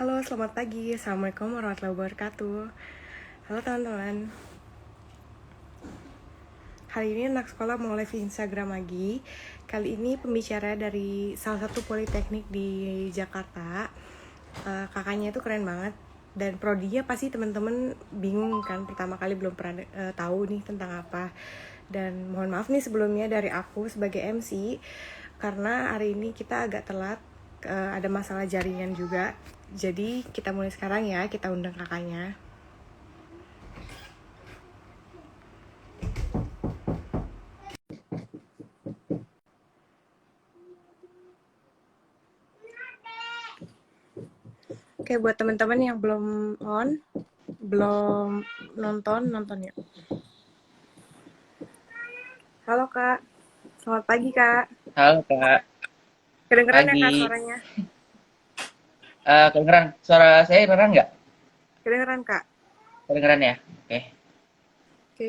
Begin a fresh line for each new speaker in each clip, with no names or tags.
Halo, selamat pagi. Assalamualaikum warahmatullahi wabarakatuh. Halo teman-teman. Hari ini anak sekolah mau live Instagram lagi. Kali ini pembicara dari salah satu politeknik di Jakarta. Kakaknya itu keren banget. Dan prodinya pasti teman-teman bingung kan, pertama kali belum pernah tahu nih tentang apa. Dan mohon maaf nih sebelumnya dari aku sebagai MC, karena hari ini kita agak telat, ada masalah jaringan juga. Jadi kita mulai sekarang ya, kita undang kakaknya. Oke, buat teman-teman yang belum nonton ya. Halo Kak, selamat pagi Kak.
Halo Kak,
Kedengeran ya Kak
pagi.
suaranya?
Kedengeran? Suara saya kedengeran nggak?
Kedengeran Kak.
Kedengeran ya? Oke.
Oke,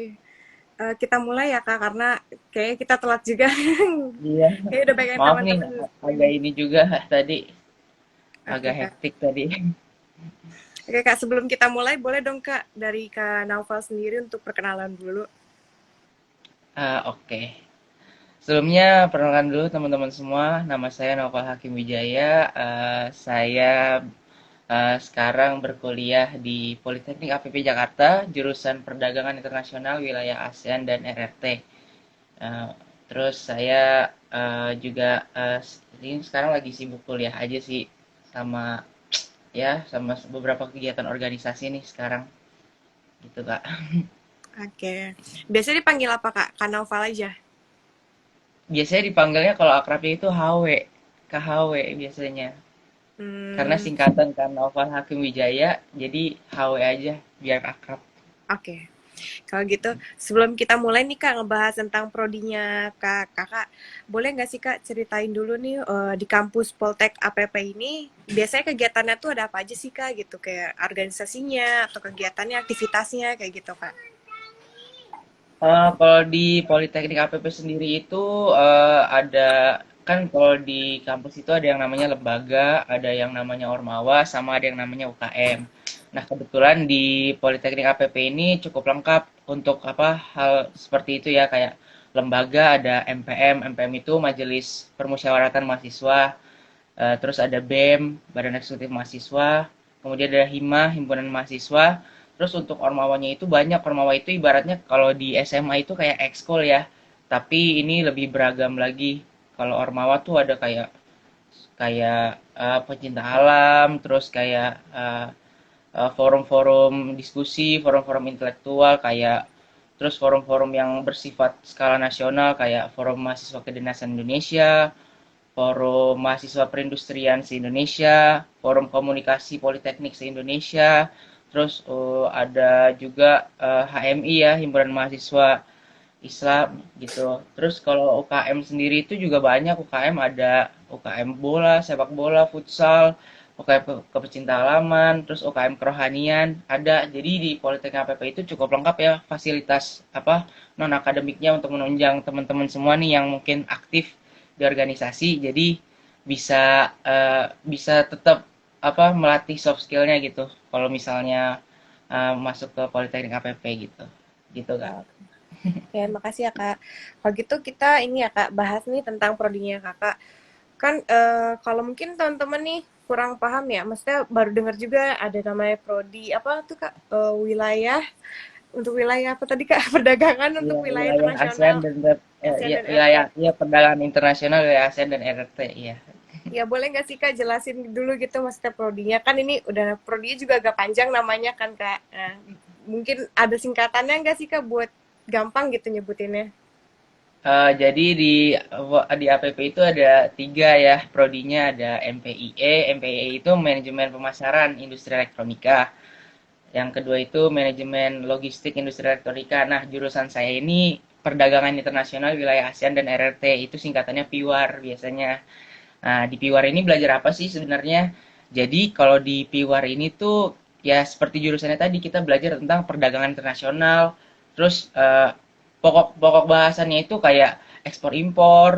kita mulai ya Kak, karena kayaknya kita telat juga.
Iya,
Kayaknya udah banyak
maaf nih
teman-teman
agak
ini.
ini juga tadi
Oke
agak
Kak.
hektik tadi.
Oke Kak, sebelum kita mulai boleh dong Kak dari Kak Naufal sendiri untuk perkenalan dulu.
Oke. Sebelumnya perkenalkan dulu teman-teman semua, nama saya Noval Hakim Wijaya. Saya sekarang berkuliah di Politeknik APP Jakarta, jurusan Perdagangan Internasional Wilayah ASEAN dan RRT. Eh, Terus saya juga ini sekarang lagi sibuk kuliah aja sih sama sama beberapa kegiatan organisasi nih sekarang gitu Kak.
Oke, biasanya dipanggil apa Kak? Kak Naufal aja.
Biasanya dipanggilnya kalau akrabnya itu HW, KHW biasanya. Karena
Hmm,
singkatan kan Noval Hakim Wijaya, jadi HW aja biar akrab.
oke. Kalau gitu, sebelum kita mulai nih Kak ngebahas tentang prodinya Kakak, boleh nggak sih Kak ceritain dulu nih di kampus Poltek APP ini biasanya kegiatannya tuh ada apa aja sih Kak gitu, kayak organisasinya atau kegiatannya, aktivitasnya kayak gitu Kak.
Kalau di Politeknik APP sendiri itu ada kan kalau di kampus itu ada yang namanya lembaga, ada yang namanya ormawa, sama ada yang namanya UKM. Nah, kebetulan di Politeknik APP ini cukup lengkap untuk apa hal seperti itu ya kayak lembaga ada MPM, MPM itu Majelis Permusyawaratan Mahasiswa, terus ada BEM, Badan Eksekutif Mahasiswa, kemudian ada HIMA, Himpunan Mahasiswa. Terus untuk ormawanya itu banyak, ormawa itu ibaratnya kalau di SMA itu kayak ekskul ya, tapi ini lebih beragam lagi. Kalau ormawa tuh ada kayak kayak pecinta alam, terus kayak forum-forum diskusi, forum-forum intelektual kayak terus forum-forum yang bersifat skala nasional kayak forum mahasiswa kedinasan Indonesia, Forum Mahasiswa Perindustrian se-Indonesia, Forum Komunikasi Politeknik se-Indonesia, terus ada juga HMI ya, Himpunan Mahasiswa Islam gitu. Terus kalau UKM sendiri itu juga banyak, UKM ada UKM bola, sepak bola, futsal, UKM kepecinta halaman, terus UKM kerohanian ada. Jadi di Politeknik APP itu cukup lengkap ya fasilitas apa non akademiknya untuk menunjang teman-teman semua nih yang mungkin aktif di organisasi. Jadi bisa tetap apa melatih soft skillnya gitu. Kalau misalnya masuk ke Politeknik APP gitu. Gitu Kak.
Ya, makasih ya Kak. Kalau gitu kita ini ya Kak bahas nih tentang prodinya Kakak. Kan kalau mungkin teman-teman nih kurang paham ya, maksudnya baru dengar juga ada namanya prodi apa tuh Kak, wilayah untuk wilayah apa tadi Kak? Perdagangan
Iya,
untuk wilayah
wilayah ASEAN
internasional,
dan
ASEAN
ya,
dan RT.
wilayah ya perdagangan internasional wilayah ASEAN dan RRT iya.
Ya boleh nggak sih Kak jelasin dulu gitu maksudnya prodinya, kan ini udah prodinya juga agak panjang namanya kan Kak. Nah, mungkin ada singkatannya nggak sih Kak buat gampang gitu nyebutinnya?
Jadi di APP itu ada tiga ya prodinya ada MPIE. MPIE itu manajemen pemasaran industri elektronika. Yang kedua itu manajemen logistik industri elektronika. Nah, jurusan saya ini perdagangan internasional wilayah ASEAN dan RRT itu singkatannya PIWAR biasanya. Nah, di PIWAR ini belajar apa sih sebenarnya? Jadi, kalau di PIWAR ini tuh ya seperti jurusannya tadi kita belajar tentang perdagangan internasional. Terus pokok-pokok bahasannya itu kayak ekspor impor,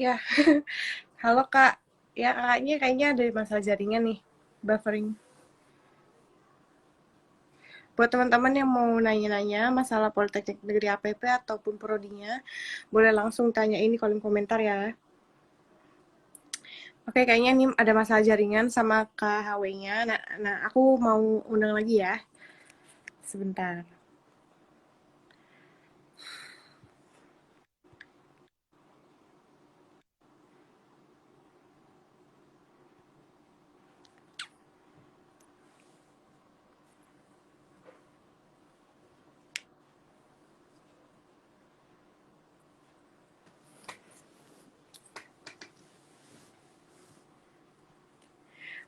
Ya, halo Kak. Ya, kakaknya kayaknya ada masalah jaringan nih, buffering. Buat teman-teman yang mau nanya-nanya masalah Politeknik Negeri APP ataupun prodinya, boleh langsung tanya ini kolom komentar ya. Oke, kayaknya ini ada masalah jaringan sama Kak HW-nya. Nah, aku mau undang lagi ya. Sebentar.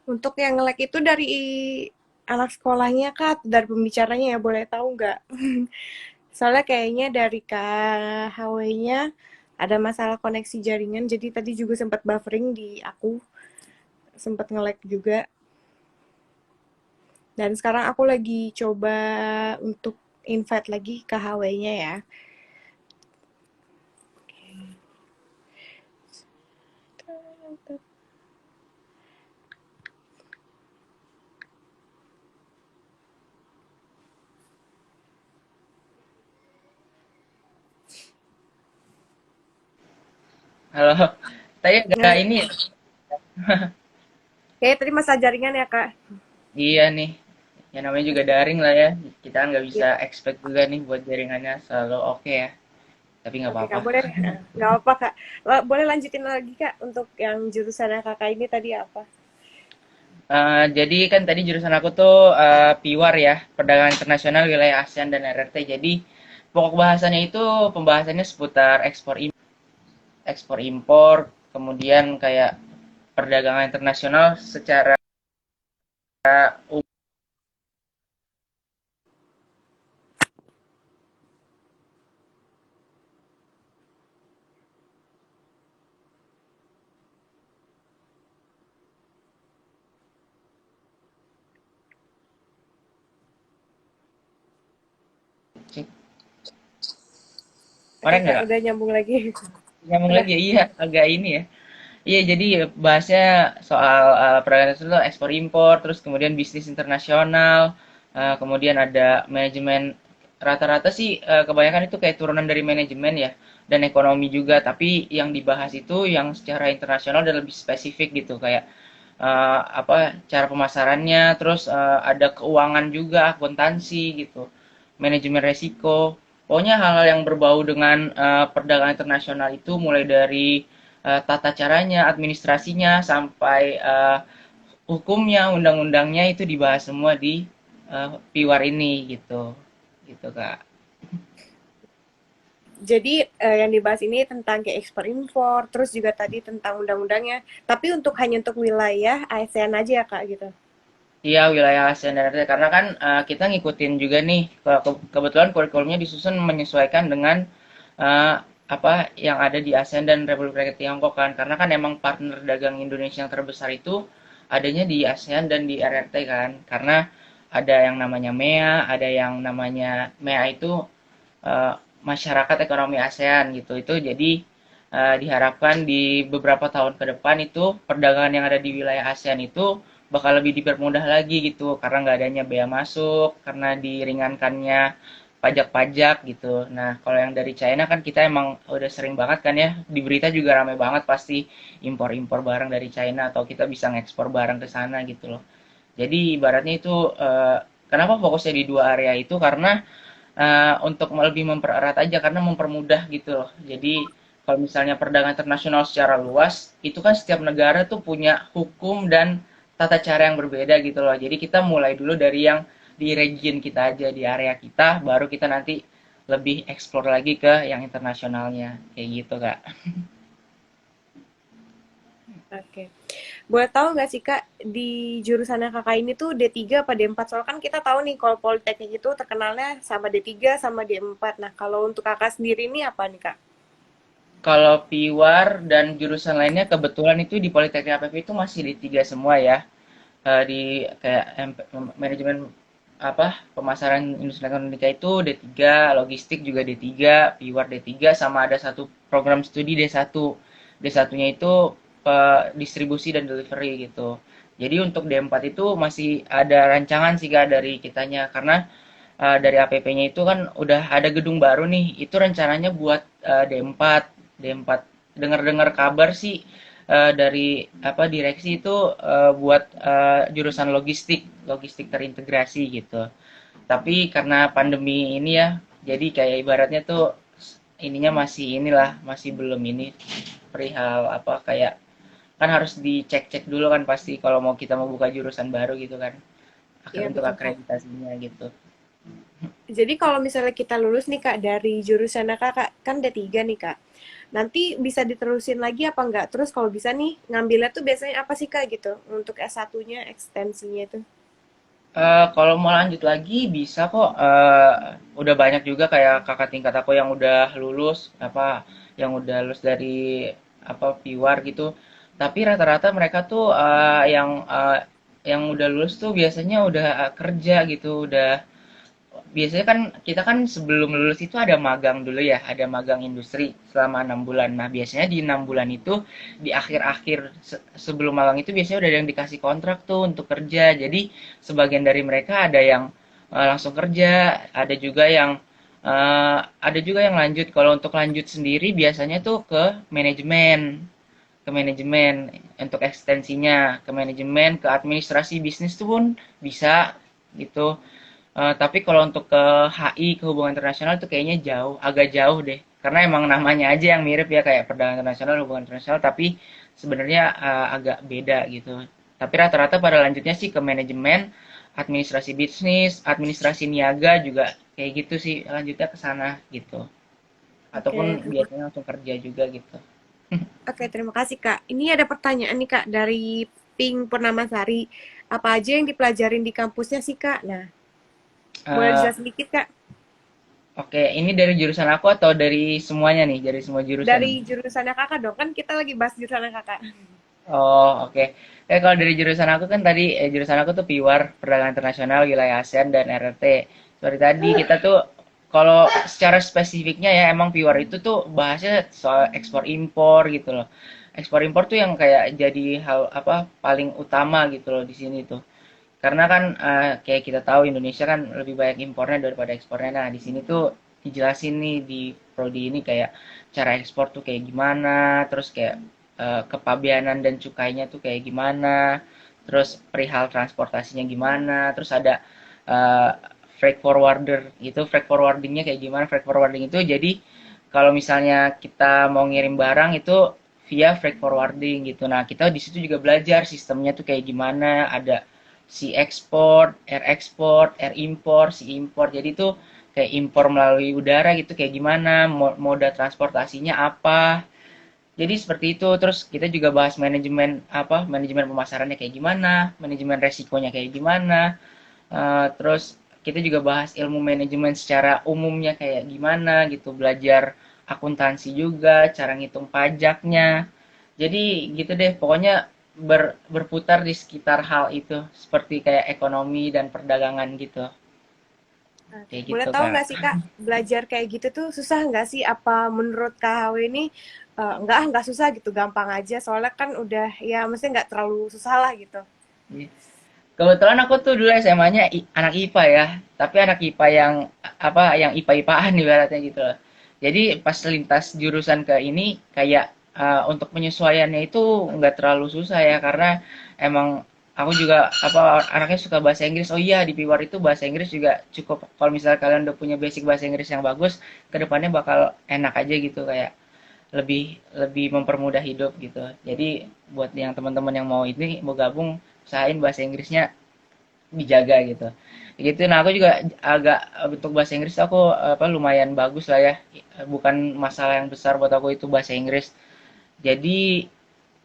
Untuk yang nge-lag itu dari anak sekolahnya Kak, dari pembicaranya ya, boleh tahu nggak? Soalnya kayaknya dari Kak HW-nya ada masalah koneksi jaringan, jadi tadi juga sempat buffering di aku, sempat nge-lag juga. Dan sekarang aku lagi coba untuk invite lagi ke HW-nya ya.
Halo, tadi
Nah,
agak ini ya?
kayaknya tadi masalah jaringan ya Kak.
Iya nih, ya namanya juga daring lah ya. Kita nggak bisa
Iya.
expect juga nih buat jaringannya selalu oke ya. Tapi nggak
Oke
apa-apa.
Kak, boleh? Nggak apa-apa Kak. Boleh lanjutin lagi Kak untuk yang jurusan Kakak ini tadi apa?
Jadi kan tadi jurusan aku tuh PIWAR ya, Perdagangan Internasional Wilayah ASEAN dan RRT. Jadi pokok bahasannya itu pembahasannya seputar ekspor impor, kemudian kayak perdagangan internasional secara umum.
Oke
Kemarin
Kak,
nggak
udah nyambung lagi.
nyambung
Udah.
lagi ya, iya agak ini ya. Iya, jadi bahasnya soal perdagangan internasional, ekspor impor, terus kemudian bisnis internasional, kemudian ada manajemen. Rata-rata sih kebanyakan itu kayak turunan dari manajemen ya, dan ekonomi juga. Tapi yang dibahas itu yang secara internasional dan lebih spesifik gitu, kayak apa cara pemasarannya, terus ada keuangan juga, akuntansi gitu, manajemen resiko. Pokoknya hal-hal yang berbau dengan perdagangan internasional itu mulai dari tata caranya, administrasinya, sampai hukumnya, undang-undangnya itu dibahas semua di PIWAR ini gitu. Gitu, Kak.
Jadi yang dibahas ini tentang kayak ekspor impor, terus juga tadi tentang undang-undangnya. Tapi hanya untuk wilayah ASEAN aja ya Kak gitu.
Iya, wilayah ASEAN dan RT. Karena kan kita ngikutin juga nih, kebetulan kurikulumnya disusun menyesuaikan dengan eh, apa yang ada di ASEAN dan Republik Rakyat Tiongkok kan. Karena kan emang partner dagang Indonesia yang terbesar itu adanya di ASEAN dan di RRT kan. Karena ada yang namanya MEA, ada yang namanya MEA itu eh, Masyarakat Ekonomi ASEAN gitu. Itu jadi diharapkan di beberapa tahun ke depan itu perdagangan yang ada di wilayah ASEAN itu bakal lebih dipermudah lagi gitu karena nggak adanya bea masuk, karena diringankannya pajak-pajak gitu. Nah, kalau yang dari China kan kita emang udah sering banget kan ya, di berita juga rame banget pasti impor-impor barang dari China atau kita bisa ngekspor barang ke sana gitu loh. Jadi ibaratnya itu kenapa fokusnya di dua area itu karena untuk lebih mempererat aja karena mempermudah gitu loh. Jadi kalau misalnya perdagangan internasional secara luas, itu kan setiap negara tuh punya hukum dan tata cara yang berbeda gitu loh. Jadi kita mulai dulu dari yang di region kita aja, di area kita, baru kita nanti lebih explore lagi ke yang internasionalnya. Kayak gitu, Kak.
Oke. Boleh tahu nggak sih Kak, di jurusannya Kakak ini tuh D3 apa D4? Soalnya kan kita tahu nih kalau Politeknik itu terkenalnya sama D3 sama D4. Nah, kalau untuk Kakak sendiri ini apa nih Kak?
Kalau PIWAR dan jurusan lainnya kebetulan itu di Politeknik APP itu masih di tiga semua ya. Di kayak manajemen apa pemasaran industri elektronika itu D3, logistik juga D3, PIWAR D3 sama ada satu program studi D1. D1-nya itu distribusi dan delivery gitu. Jadi untuk D4 itu masih ada rancangan sih Kak dari kitanya, karena dari APP-nya itu kan udah ada gedung baru nih. Itu rencananya buat D4. D4 dengar-dengar kabar sih dari apa direksi itu buat jurusan logistik, logistik terintegrasi gitu. Tapi karena pandemi ini ya, jadi kayak ibaratnya tuh ininya masih inilah, masih belum ini perihal apa kayak kan harus dicek-cek dulu kan pasti kalau mau kita mau buka jurusan baru gitu kan.
Iya
Untuk
betul Kak.
akreditasinya gitu.
Jadi kalau misalnya kita lulus nih Kak dari jurusan Kakak kan D3 nih Kak. Nanti bisa diterusin lagi apa enggak? Terus kalau bisa nih ngambilnya tuh biasanya apa sih Kak gitu untuk S1-nya ekstensinya itu?
Kalau mau lanjut lagi bisa kok. Udah banyak juga kayak kakak tingkat aku yang udah lulus apa yang udah lulus dari apa Piwar gitu. Tapi rata-rata mereka tuh yang udah lulus tuh biasanya udah kerja gitu, udah biasanya kan kita kan sebelum lulus itu ada magang dulu ya, ada magang industri selama 6 bulan. Nah, biasanya di 6 bulan itu di akhir-akhir sebelum magang itu biasanya udah ada yang dikasih kontrak tuh untuk kerja. Jadi sebagian dari mereka ada yang langsung kerja, ada juga yang lanjut. Kalau untuk lanjut sendiri biasanya tuh ke manajemen untuk ekstensinya, ke manajemen, ke administrasi bisnis tuh pun bisa gitu. Tapi kalau untuk ke HI, ke hubungan internasional itu kayaknya jauh, agak jauh deh. Karena emang namanya aja yang mirip ya kayak perdagangan internasional, hubungan internasional, tapi sebenarnya agak beda gitu. Tapi rata-rata pada lanjutnya sih ke manajemen, administrasi bisnis, administrasi niaga juga kayak gitu sih lanjutnya ke sana gitu.
Oke,
Ataupun biasanya langsung kerja juga gitu.
oke, terima kasih Kak. Ini ada pertanyaan nih Kak dari Pink Purnamasari. Apa aja yang dipelajarin di kampusnya sih Kak? Nah, boleh
Eh,
dijelasin sedikit Kak?
oke, ini dari jurusan aku atau dari semuanya nih, dari semua jurusan
Dari
nih?
jurusannya Kakak dong, kan kita lagi bahas jurusannya Kakak.
Oh, oke. Kalau dari jurusan aku kan tadi, jurusan aku tuh PIWAR, Perdagangan Internasional, Wilayah ASEAN, dan RRT. Seperti tadi, kita tuh, kalau secara spesifiknya ya, emang PIWAR itu tuh bahasnya soal ekspor impor gitu loh. Ekspor impor tuh yang kayak jadi hal apa paling utama gitu loh di sini tuh. Karena kan kayak kita tahu Indonesia kan lebih banyak impornya daripada ekspornya. Nah, di sini tuh dijelasin nih di prodi ini kayak cara ekspor tuh kayak gimana, terus kayak kepabeanan dan cukainya tuh kayak gimana, terus perihal transportasinya gimana, terus ada eh, freight forwarder gitu, freight forwardingnya kayak gimana, freight forwarding itu jadi kalau misalnya kita mau ngirim barang itu via freight forwarding gitu. Nah, kita di situ juga belajar sistemnya tuh kayak gimana, ada si ekspor, air impor, si impor. Jadi tuh kayak impor melalui udara gitu kayak gimana, moda transportasinya apa. Jadi seperti itu. Terus kita juga bahas manajemen apa, manajemen pemasarannya kayak gimana, manajemen resikonya kayak gimana. Terus kita juga bahas ilmu manajemen secara umumnya kayak gimana gitu, belajar akuntansi juga, cara ngitung pajaknya. Jadi gitu deh, pokoknya berputar di sekitar hal itu, seperti kayak ekonomi dan perdagangan gitu. Kayak
Boleh
gitu,
tahu
Kak.
nggak sih Kak, belajar kayak gitu tuh susah nggak sih? Apa menurut KHW ini nggak susah gitu, gampang aja. Soalnya kan udah ya mesti nggak terlalu susah lah gitu.
Kebetulan aku tuh dulu SMA-nya anak IPA ya, tapi anak IPA yang apa, yang IPA-IPAan ibaratnya gitu loh. Jadi pas lintas jurusan ke ini kayak untuk penyesuaiannya itu nggak terlalu susah ya, karena emang aku juga apa anaknya suka bahasa Inggris. Oh iya, di Piwar itu bahasa Inggris juga cukup. Kalau misalnya kalian udah punya basic bahasa Inggris yang bagus, kedepannya bakal enak aja gitu, kayak lebih lebih mempermudah hidup gitu. Jadi buat yang teman-teman yang mau ini mau gabung, usahain bahasa Inggrisnya dijaga gitu. Gitu. Nah, aku juga agak untuk bahasa Inggris aku apa lumayan bagus lah ya. Bukan masalah yang besar buat aku itu bahasa Inggris. Jadi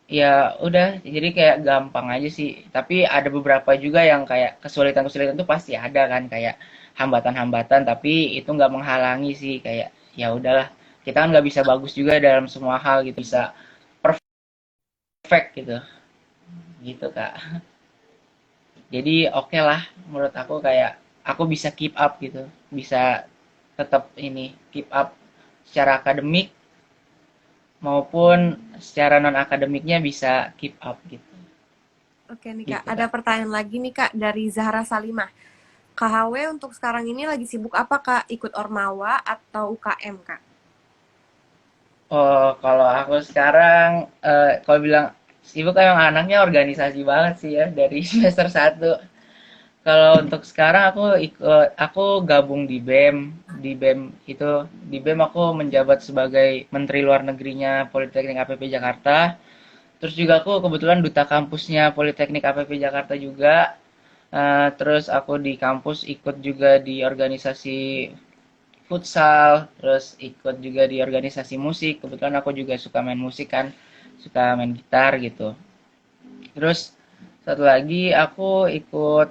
ya udah, jadi kayak gampang aja sih. Tapi ada beberapa juga yang kayak kesulitan-kesulitan tuh pasti ada kan, kayak hambatan-hambatan, tapi itu nggak menghalangi sih, kayak ya udahlah. Kita kan nggak bisa bagus juga dalam semua hal gitu, bisa perfect gitu. Gitu, Kak. Jadi oke lah menurut aku, kayak aku bisa keep up gitu, bisa tetap ini keep up secara akademik, maupun secara non akademiknya bisa keep up gitu.
Oke nih Kak,
Gitu
ada
Kak.
pertanyaan lagi nih Kak dari Zahra Salimah. KHW untuk sekarang ini lagi sibuk apa Kak? Ikut Ormawa atau UKM Kak?
Oh, kalau aku sekarang kalau bilang sibuk emang anaknya organisasi banget sih ya dari semester satu. Kalau untuk sekarang aku gabung di BEM. Di BEM itu di BEM aku menjabat sebagai Menteri Luar Negerinya Politeknik APP Jakarta. Terus juga aku kebetulan duta kampusnya Politeknik APP Jakarta juga. Terus aku di kampus ikut juga di organisasi futsal, terus ikut juga di organisasi musik. Kebetulan aku juga suka main musik kan, suka main gitar gitu. Terus satu lagi aku ikut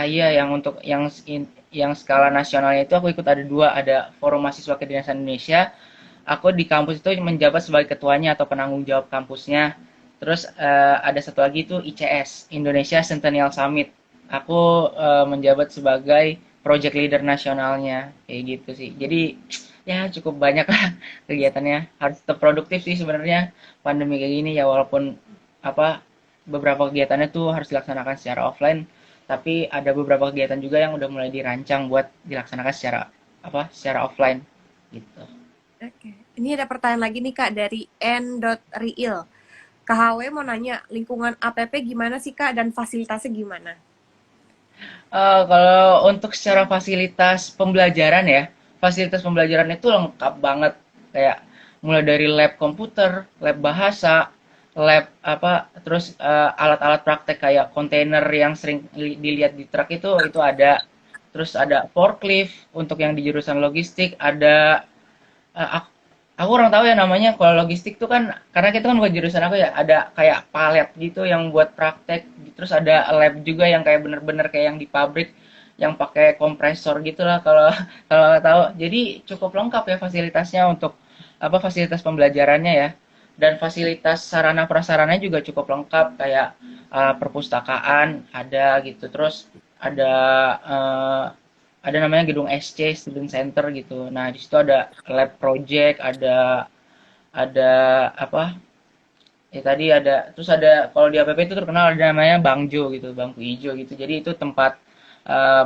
iya yang untuk yang skala nasionalnya itu aku ikut ada dua, ada Forum Mahasiswa Kedinasan Indonesia. Aku di kampus itu menjabat sebagai ketuanya atau penanggung jawab kampusnya. Terus ada satu lagi itu ICS, Indonesia Centennial Summit. Aku menjabat sebagai project leader nasionalnya, kayak gitu sih. Jadi ya cukup banyak lah kegiatannya. Harus tetap produktif sih sebenarnya pandemi kayak gini ya, walaupun apa beberapa kegiatannya tuh harus dilaksanakan secara offline, tapi ada beberapa kegiatan juga yang udah mulai dirancang buat dilaksanakan secara offline gitu.
Oke. Ini ada pertanyaan lagi nih Kak dari n.real. KHW mau nanya, lingkungan APP gimana sih Kak dan fasilitasnya gimana?
Kalau untuk secara fasilitas pembelajaran itu lengkap banget. Kayak mulai dari lab komputer, lab bahasa, lab terus alat-alat praktek kayak kontainer yang sering dilihat di truk itu ada. Terus ada forklift untuk yang di jurusan logistik, ada eh, aku, aku kurang tahu ya namanya. Kalau logistik tuh kan karena kita kan bukan jurusan aku ya, ada kayak palet gitu yang buat praktek. Terus ada lab juga yang kayak bener-bener kayak yang di pabrik yang pakai kompresor gitulah kalau kalau tahu. Jadi cukup lengkap ya fasilitasnya untuk fasilitas pembelajarannya ya. Dan fasilitas sarana prasarana juga cukup lengkap kayak perpustakaan ada gitu. Terus ada eh, ada namanya gedung SC Student Center gitu. Nah, di situ ada lab project, ada apa? Ya tadi ada, terus ada kalau di APP itu terkenal ada namanya Bangjo gitu, bangku hijau gitu. Jadi itu tempat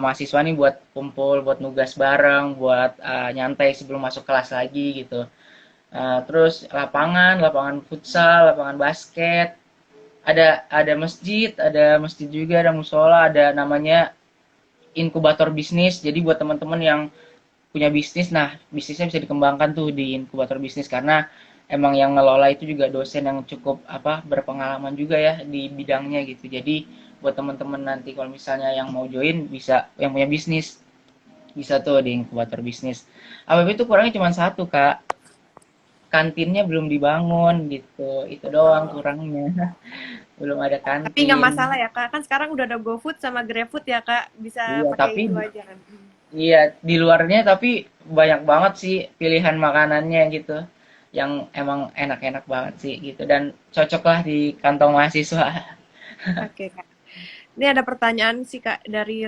mahasiswa nih buat kumpul, buat nugas bareng, buat nyantai sebelum masuk kelas lagi gitu. Terus lapangan futsal, lapangan basket, ada masjid juga, ada musola, ada namanya inkubator bisnis. Jadi buat teman-teman yang punya bisnis, nah bisnisnya bisa dikembangkan tuh di inkubator bisnis karena emang yang ngelola itu juga dosen yang cukup berpengalaman juga ya di bidangnya gitu. Jadi buat teman-teman nanti kalau misalnya yang mau join bisa yang punya bisnis bisa tuh di inkubator bisnis. APP itu kurangnya cuma satu Kak, kantinnya belum dibangun gitu. Itu doang
Oh.
kurangnya. Belum ada
Tapi nggak
kantin.
masalah ya Kak, kan sekarang udah ada GoFood sama GrabFood ya Kak, bisa
Iya,
pakai
tapi
itu aja kan.
iya di luarnya tapi banyak banget sih pilihan makanannya gitu yang emang enak-enak banget sih gitu dan cocok lah di kantong mahasiswa.
Oke Kak. Ini ada pertanyaan sih Kak dari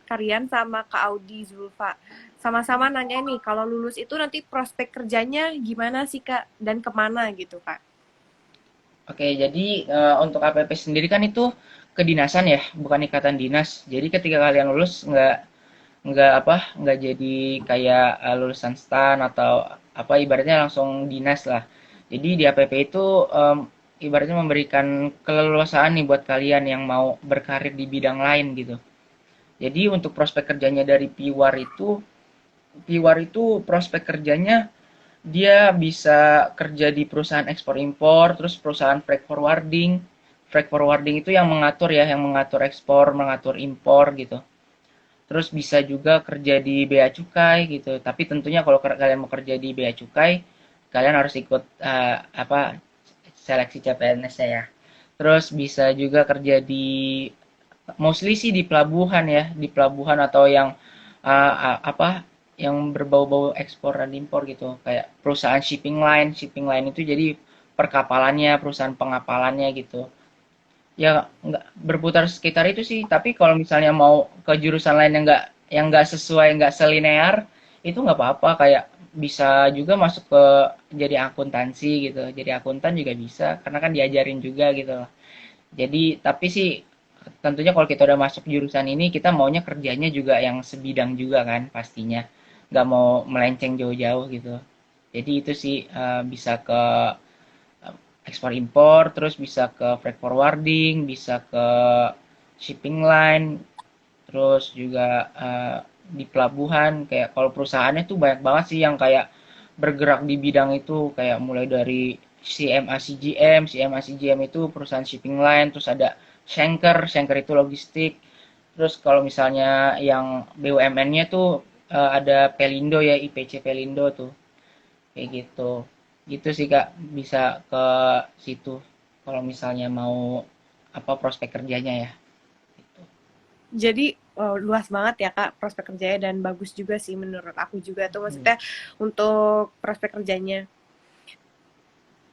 Karian sama Kak Audi Zulfa. Sama-sama nanya nih, kalau lulus itu nanti prospek kerjanya gimana sih Kak dan kemana gitu Kak?
Oke, jadi untuk APP sendiri kan itu kedinasan ya, bukan ikatan dinas. Jadi ketika kalian lulus nggak jadi kayak lulusan stan atau ibaratnya langsung dinas lah. Jadi di APP itu ibaratnya memberikan keleluasaan nih buat kalian yang mau berkarir di bidang lain gitu. Jadi untuk prospek kerjanya dari Piwar itu prospek kerjanya dia bisa kerja di perusahaan ekspor impor, terus perusahaan freight forwarding. Freight forwarding itu yang mengatur ekspor, mengatur impor gitu. Terus bisa juga kerja di Bea Cukai gitu. Tapi tentunya kalau kalian mau kerja di Bea Cukai, kalian harus ikut seleksi CPNS-nya ya. Terus bisa juga kerja di mostly sih di pelabuhan ya, di pelabuhan atau yang yang berbau-bau ekspor dan impor gitu. Kayak perusahaan shipping line itu jadi perkapalannya, perusahaan pengapalannya gitu. Ya nggak berputar sekitar itu sih, tapi kalau misalnya mau ke jurusan lain yang nggak sesuai, nggak selinear, itu nggak apa-apa. Kayak bisa juga masuk ke jadi akuntansi gitu. Jadi akuntan juga bisa karena kan diajarin juga gitu loh. Jadi tapi sih tentunya kalau kita udah masuk jurusan ini kita maunya kerjanya juga yang sebidang juga kan pastinya. Nggak mau melenceng jauh-jauh gitu. Jadi itu sih bisa ke ekspor impor, terus bisa ke freight forwarding, bisa ke shipping line, terus juga di pelabuhan. Kayak kalau perusahaannya tuh banyak banget sih yang kayak bergerak di bidang itu, kayak mulai dari CMA CGM. CMA CGM itu perusahaan shipping line, terus ada Schenker itu logistik. Terus kalau misalnya yang BUMN-nya tuh ada Pelindo ya, IPC Pelindo tuh. Kayak gitu. Gitu sih Kak, bisa ke situ kalau misalnya mau apa prospek kerjanya ya. Gitu.
Jadi luas banget ya Kak prospek kerjanya, dan bagus juga sih menurut aku juga tuh,
Mm,
maksudnya untuk prospek kerjanya.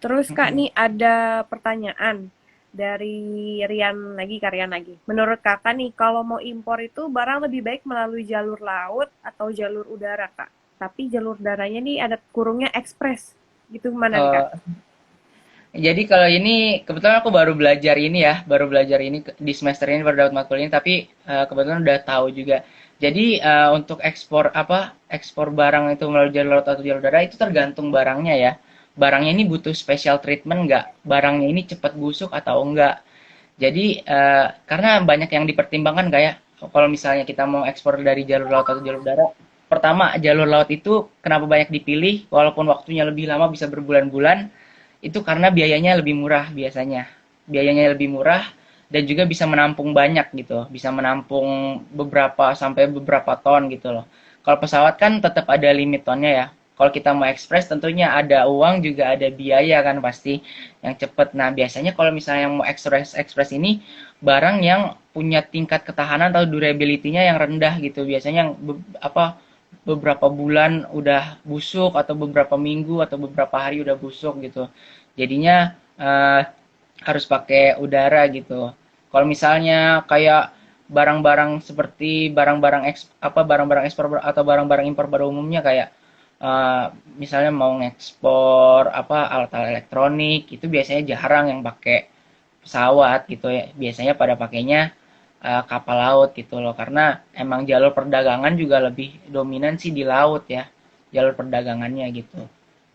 Terus Kak,
mm-mm.
nih ada pertanyaan dari Rian lagi, Kak Rian lagi. Menurut Kakak nih, kalau mau impor itu barang lebih baik melalui jalur laut atau jalur udara, Kak? Tapi jalur udaranya nih ada kurungnya ekspres. Gitu mana nih, Kak?
Eh, jadi kalau ini kebetulan aku baru belajar ini ya, baru belajar ini di semester ini baru dapat matkul ini, tapi kebetulan udah tahu juga. Jadi untuk ekspor apa ekspor barang itu melalui jalur laut atau jalur udara itu tergantung barangnya ya. Barangnya ini butuh special treatment nggak? Barangnya ini cepat busuk atau enggak? Jadi karena banyak yang dipertimbangkan kayak kalau misalnya kita mau ekspor dari jalur laut atau jalur udara, pertama jalur laut itu kenapa banyak dipilih walaupun waktunya lebih lama bisa berbulan-bulan, itu karena biayanya lebih murah biasanya. Biayanya lebih murah dan juga bisa menampung banyak gitu, bisa menampung beberapa sampai beberapa ton gitu loh. Kalau pesawat kan tetap ada limit tonnya ya. Kalau kita mau ekspres tentunya ada uang juga ada biaya kan pasti yang cepet. Nah biasanya kalau misalnya yang mau ekspres ekspres ini barang yang punya tingkat ketahanan atau durability-nya yang rendah gitu. Biasanya yang apa beberapa bulan udah busuk atau beberapa minggu atau beberapa hari udah busuk gitu. Jadinya harus pakai udara gitu. Kalau misalnya kayak barang-barang seperti barang-barang ekspor atau barang-barang impor pada umumnya kayak eh, misalnya mau ngekspor apa alat-alat elektronik itu biasanya jarang yang pakai pesawat gitu ya. Biasanya pada pakainya kapal laut gitu loh karena emang jalur perdagangan juga lebih dominan sih di laut ya jalur perdagangannya gitu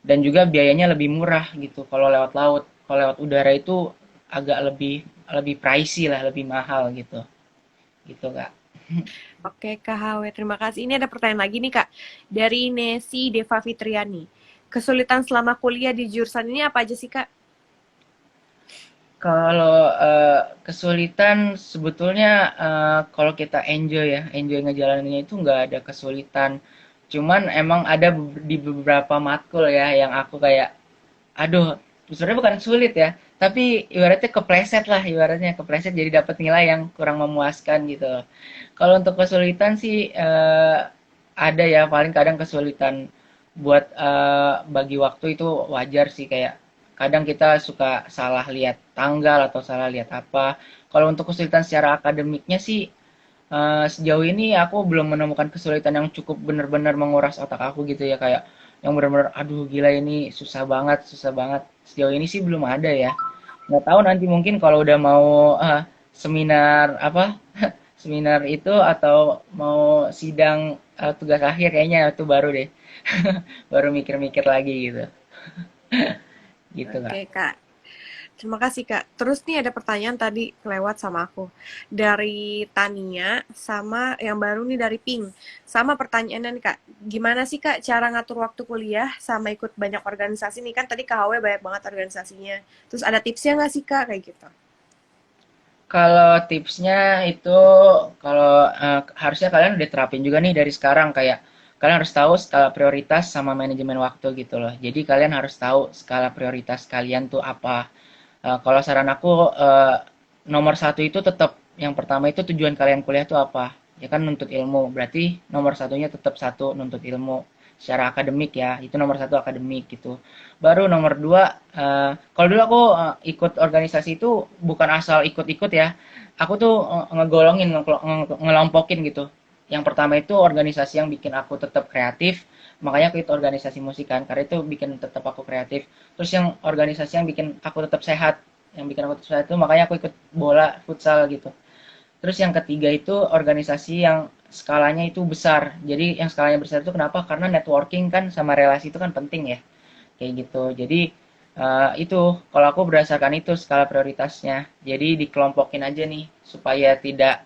dan juga biayanya lebih murah gitu kalau lewat laut. Kalau lewat udara itu agak lebih lebih pricey lah lebih mahal gitu gitu Kak.
Oke, Kak HW, terima kasih. Ini ada pertanyaan lagi nih, Kak. Dari Nesi Deva Fitriani. Kesulitan selama kuliah di jurusan ini apa aja sih, Kak?
Kalau kesulitan sebetulnya kalau kita enjoy ya, enjoy ngejalaninnya itu nggak ada kesulitan. Cuman emang ada di beberapa matkul ya yang aku kayak, aduh, sebenarnya bukan sulit ya, tapi ibaratnya kepleset lah, ibaratnya kepleset jadi dapat nilai yang kurang memuaskan gitu. Kalau untuk kesulitan sih ada ya, paling kadang kesulitan buat bagi waktu itu wajar sih kayak kadang kita suka salah lihat tanggal atau salah lihat apa. Kalau untuk kesulitan secara akademiknya sih sejauh ini aku belum menemukan kesulitan yang cukup benar-benar menguras otak aku gitu ya kayak yang benar-benar aduh gila ini susah banget. Sejauh ini sih belum ada ya. Nggak tahu nanti mungkin kalau udah mau seminar apa seminar itu atau mau sidang tugas akhir kayaknya itu baru deh baru mikir-mikir lagi gitu gitu Kak.
Oke, Kak. Terima kasih, Kak. Terus nih ada pertanyaan tadi kelewat sama aku. Dari Tania, sama yang baru nih dari Pink. Sama pertanyaannya nih, Kak. Gimana sih, Kak, cara ngatur waktu kuliah sama ikut banyak organisasi nih? Kan tadi KHW banyak banget organisasinya. Terus ada tipsnya nggak sih, Kak? Kayak gitu.
Kalau tipsnya itu kalau harusnya kalian udah terapin juga nih dari sekarang kayak kalian harus tahu skala prioritas sama manajemen waktu gitu loh. Jadi kalian harus tahu skala prioritas kalian tuh apa. Kalau saran aku nomor satu itu tetap yang pertama itu tujuan kalian kuliah tuh apa? Ya kan nuntut ilmu. Berarti nomor satunya tetap satu nuntut ilmu secara akademik ya. Itu nomor satu akademik gitu. Baru nomor dua, kalau dulu aku ikut organisasi itu bukan asal ikut-ikut ya. Aku tuh ngegolongin, ngelompokin gitu. Yang pertama itu organisasi yang bikin aku tetap kreatif, makanya aku ikut organisasi musik kan, karena itu bikin tetap aku kreatif. Terus yang organisasi yang bikin aku tetap sehat, yang bikin aku tetap sehat itu makanya aku ikut bola futsal gitu. Terus yang ketiga itu organisasi yang skalanya itu besar. Jadi yang skalanya besar itu kenapa? Karena networking kan sama relasi itu kan penting ya. Kayak gitu. Jadi itu kalau aku berdasarkan itu skala prioritasnya. Jadi dikelompokin aja nih supaya tidak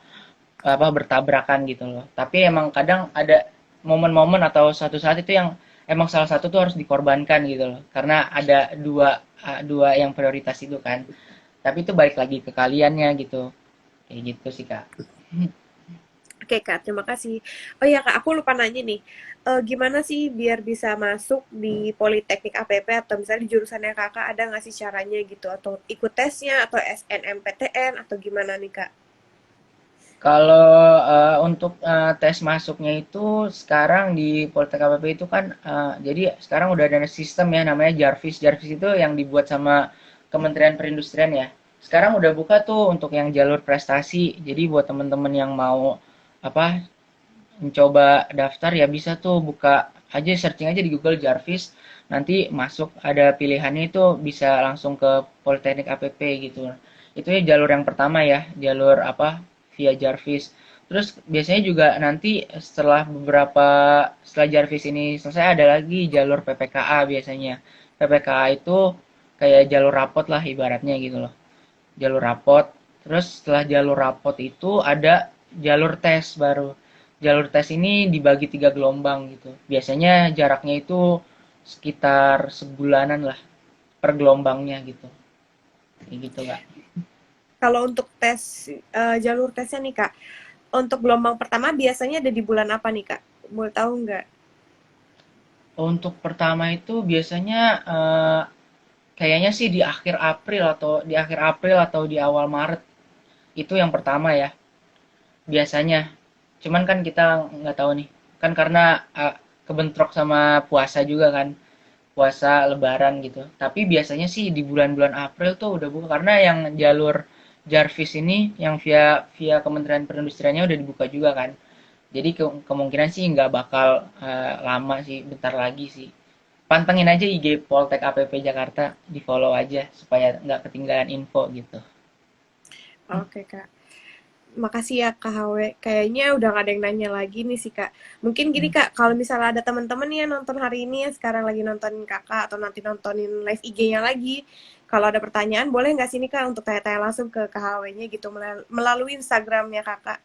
apa bertabrakan gitu loh. Tapi emang kadang ada momen-momen atau suatu saat itu yang emang salah satu tuh harus dikorbankan gitu loh. Karena ada dua yang prioritas itu kan. Tapi itu balik lagi ke kaliannya gitu. Kayak gitu sih, Kak.
Oke Kak, terima kasih. Oh iya Kak, aku lupa nanya nih. Gimana sih biar bisa masuk di Politeknik APP atau misalnya di jurusannya Kakak ada nggak sih caranya gitu? Atau ikut tesnya atau SNMPTN atau gimana nih Kak?
Kalau untuk tes masuknya itu sekarang di Politek KPP itu kan jadi sekarang udah ada sistem ya namanya Jarvis. Jarvis itu yang dibuat sama Kementerian Perindustrian ya. Sekarang udah buka tuh untuk yang jalur prestasi. Jadi buat temen-temen yang mau apa mencoba daftar ya bisa tuh buka aja searching aja di Google Jarvis. Nanti masuk ada pilihannya itu bisa langsung ke Politeknik APP gitu. Itu ya jalur yang pertama ya, jalur apa via Jarvis. Terus biasanya juga nanti setelah Jarvis ini selesai ada lagi jalur PPKA biasanya. PPKA itu kayak jalur rapot lah ibaratnya gitu loh. Jalur rapot. Terus setelah jalur rapot itu ada jalur tes baru. Jalur tes ini dibagi 3 gelombang gitu. Biasanya jaraknya itu sekitar sebulanan lah per gelombangnya gitu. Kayak gitu, Kak.
Kalau untuk tes jalur tesnya nih Kak, untuk gelombang pertama biasanya ada di bulan apa nih Kak? Boleh tahu nggak?
Untuk pertama itu biasanya kayaknya sih di akhir April atau di awal Maret. Itu yang pertama ya. Biasanya. Cuman kan kita nggak tahu nih. Kan karena kebentrok sama puasa juga kan. Puasa lebaran gitu. Tapi biasanya sih di bulan-bulan April tuh udah buka karena yang jalur Jarvis ini yang via via Kementerian Perindustriannya udah dibuka juga kan. Jadi kemungkinan sih nggak bakal lama sih, bentar lagi sih. Pantengin aja IG Poltek APP Jakarta, di follow aja supaya nggak ketinggalan info gitu.
Oke Kak. Makasih ya Kak HW. Kayaknya udah gak ada yang nanya lagi nih sih Kak. Mungkin gini Kak, kalau misalnya ada teman-teman nih yang nonton hari ini ya sekarang lagi nontonin Kakak atau nanti nontonin live IG-nya lagi. Kalau ada pertanyaan boleh nggak sih nih Kak untuk tanya-tanya langsung ke KHW-nya gitu melalui Instagramnya Kakak.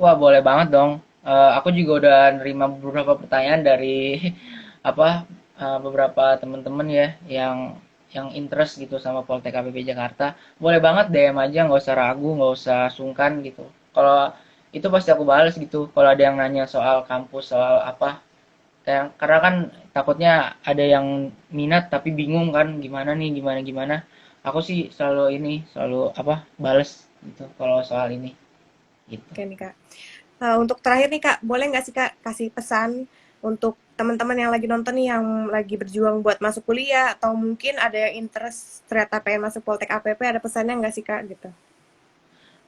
Wah, boleh banget dong. Aku juga udah nerima beberapa pertanyaan dari apa beberapa teman-teman ya yang interest gitu sama Poltek KPP Jakarta. Boleh banget DM aja, nggak usah ragu, nggak usah sungkan gitu. Kalau itu pasti aku balas gitu. Kalau ada yang nanya soal kampus, soal apa, kayak karena kan takutnya ada yang minat tapi bingung kan gimana nih, gimana gimana. Aku sih selalu apa bales gitu kalau soal ini gitu.
Oke nih Kak. Untuk terakhir nih Kak, boleh nggak sih Kak kasih pesan untuk teman-teman yang lagi nonton nih yang lagi berjuang buat masuk kuliah atau mungkin ada yang interest ternyata pengen masuk Poltek APP, ada pesannya nggak sih Kak gitu?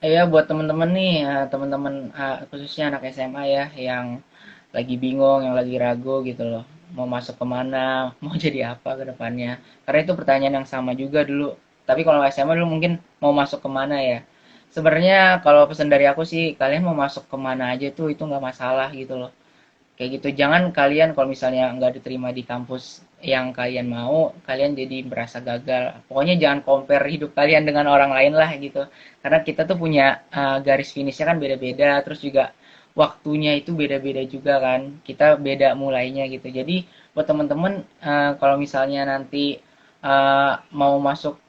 Ya buat teman-teman nih, teman-teman khususnya anak SMA ya yang lagi bingung, yang lagi ragu gitu loh, mau masuk kemana, mau jadi apa ke depannya. Karena itu pertanyaan yang sama juga dulu. Tapi kalau SMA dulu mungkin mau masuk kemana ya. Sebenarnya kalau pesan dari aku sih, kalian mau masuk kemana aja tuh itu nggak masalah gitu loh. Kayak gitu, jangan kalian kalau misalnya nggak diterima di kampus yang kalian mau, kalian jadi merasa gagal. Pokoknya jangan compare hidup kalian dengan orang lain lah gitu. Karena kita tuh punya garis finishnya kan beda-beda, terus juga waktunya itu beda-beda juga kan. Kita beda mulainya gitu. Jadi buat temen-temen kalau misalnya nanti mau masuk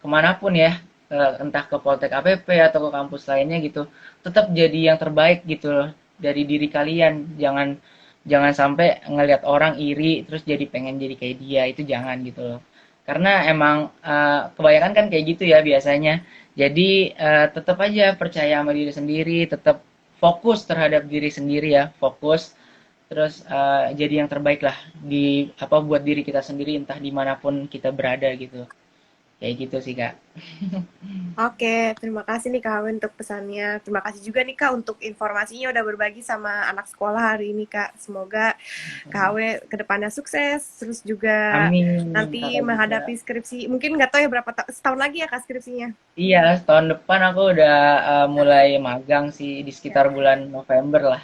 kemanapun ya, entah ke Poltek APP atau ke kampus lainnya gitu, tetap jadi yang terbaik gitu loh dari diri kalian. Jangan jangan sampai ngelihat orang iri terus jadi pengen jadi kayak dia, itu jangan gitu loh. Karena emang kebanyakan kan kayak gitu ya biasanya. Jadi tetap aja percaya sama diri sendiri, tetap fokus terhadap diri sendiri ya, fokus terus jadi yang terbaik lah di apa buat diri kita sendiri entah dimanapun kita berada gitu. Kayak gitu sih Kak.
Oke, terima kasih nih Kak Hawe untuk pesannya. Terima kasih juga nih Kak untuk informasinya udah berbagi sama anak sekolah hari ini Kak. Semoga Kak Hawe kedepannya sukses, terus juga
Amin
nanti
Kakak juga.
menghadapi skripsi. Mungkin nggak tahu ya berapa setahun lagi ya Kak skripsinya.
Iya, tahun depan aku udah mulai magang sih di
Ya.
sekitar bulan November lah.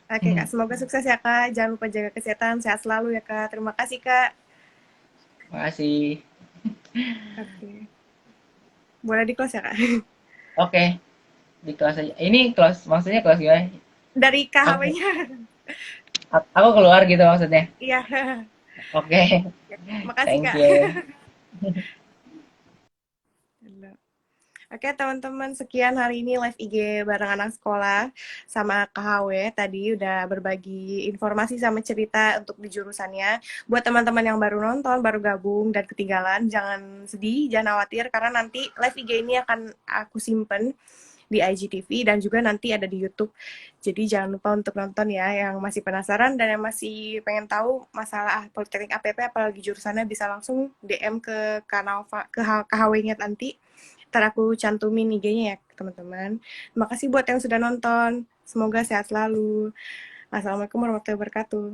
Oke Kak, semoga sukses ya Kak. Jangan lupa jaga kesehatan, sehat selalu ya Kak. Terima kasih Kak.
Makasih.
Oke, boleh di close ya Kak.
Oke, di kelas aja. Ini kelas, maksudnya kelas gimana?
Dari Kak
Aku,
Hawe-nya.
aku keluar gitu maksudnya.
Iya.
Oke,
Makasih
thank
Kak.
you.
Oke teman-teman, sekian hari ini live IG bareng anak sekolah sama Kak HW. Tadi udah berbagi informasi sama cerita untuk di jurusannya. Buat teman-teman yang baru nonton, baru gabung, dan ketinggalan, jangan sedih, jangan khawatir, karena nanti live IG ini akan aku simpen di IGTV dan juga nanti ada di YouTube. Jadi jangan lupa untuk nonton ya, yang masih penasaran dan yang masih pengen tahu masalah Politeknik APP apalagi jurusannya bisa langsung DM ke kanal ke KHW-nya nanti. Ntar aku cantumin IG-nya ya teman-teman. Terima kasih buat yang sudah nonton. Semoga sehat selalu. Assalamualaikum warahmatullahi wabarakatuh.